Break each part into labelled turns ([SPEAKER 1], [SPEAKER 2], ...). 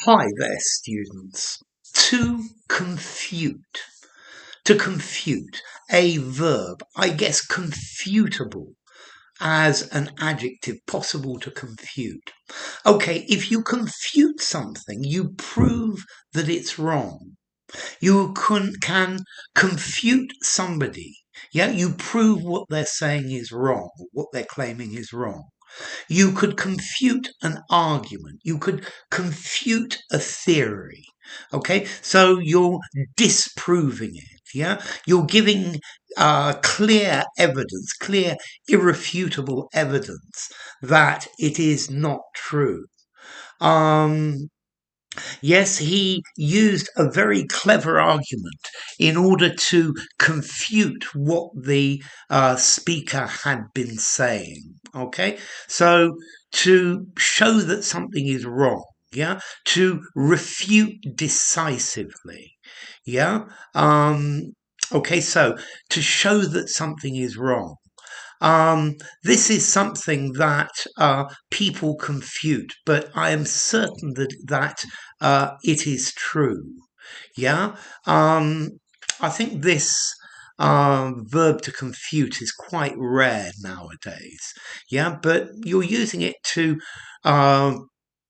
[SPEAKER 1] Hi there, students. To confute. To confute. A verb. I guess confutable as an adjective, possible to confute. Okay, if you confute something, you prove that it's wrong. You can confute somebody. Yeah, you prove what they're saying is wrong, what they're claiming is wrong. You could confute an argument. You could confute a theory. Okay, so you're disproving it. Yeah, you're giving clear evidence, clear, irrefutable evidence that it is not true. Yes, he used a very clever argument in order to confute what the speaker had been saying. Okay, so to show that something is wrong, yeah, to refute decisively, yeah. Okay, so to show that something is wrong. This is something that people confute, but I am certain that it is true. Yeah, I think this verb to confute is quite rare nowadays. Yeah, but you're using it to uh,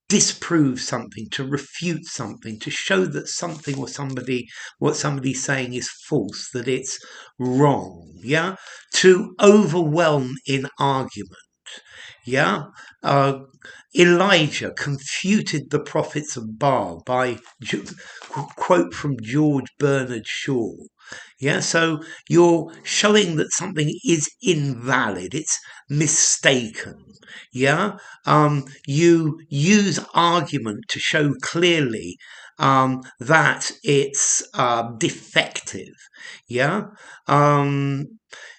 [SPEAKER 1] disprove something, to refute something, to show that something or somebody, what somebody's saying is false, that it's wrong. Yeah, to overwhelm in argument. Yeah, uh, Elijah confuted the prophets of Baal by quote from George Bernard Shaw. Yeah, so you're showing that something is invalid, it's mistaken. Yeah, you use argument to show clearly that it's defective. Yeah, um,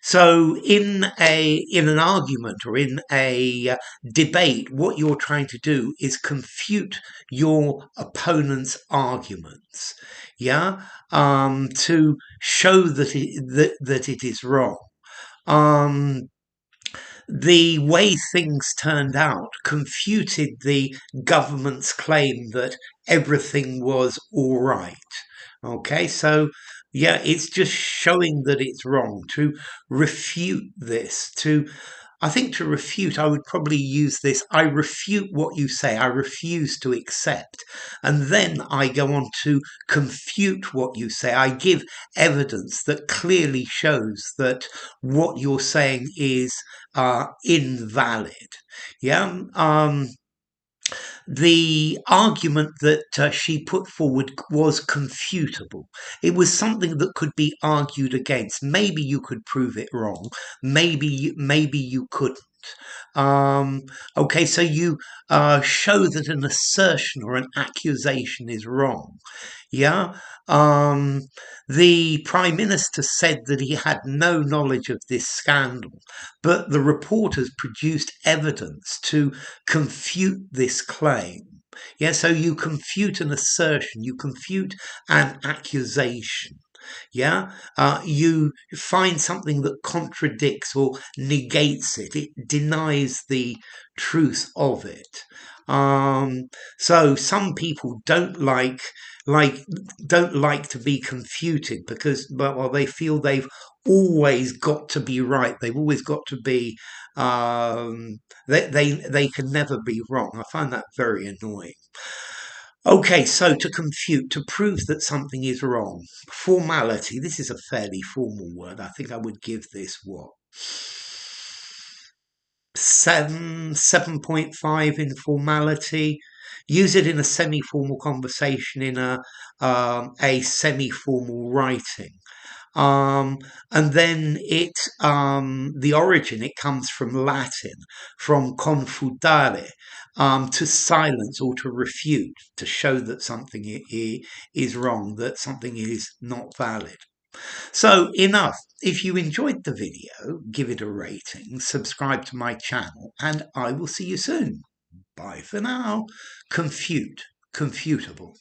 [SPEAKER 1] so in an argument or in a debate, what you're trying to do is confute your opponent's arguments. Yeah, to show that it is wrong. Um, the way things turned out confuted the government's claim that everything was all right. Okay, so yeah, it's just showing that it's wrong. To refute this, I think to refute, I would probably use this. I refute what you say. I refuse to accept. And then I go on to confute what you say. I give evidence that clearly shows that what you're saying is invalid. Yeah. The argument that she put forward was confutable. It was something that could be argued against. Maybe you could prove it wrong. Maybe you couldn't. Um, okay, so you show that an assertion or an accusation is wrong. Yeah. Um, the Prime Minister said that he had no knowledge of this scandal, but the reporters produced evidence to confute this claim. Yeah, so you confute an assertion, you confute an accusation. Yeah, you find something that contradicts or negates it. It denies the truth of it. So some people like don't like to be confuted because well they feel they've always got to be right. They've always got to be they can never be wrong. I find that very annoying. Okay, so to confute, to prove that something is wrong. Formality, this is a fairly formal word. I think I would give this what? 7.5 in formality. Use it in a semi-formal conversation, in a semi-formal writing. And then the origin, it comes from Latin, from confutare, to silence or to refute, to show that something is wrong, that something is not valid. So enough. If you enjoyed the video, give it a rating, subscribe to my channel, and I will see you soon. Bye for now. Confutable.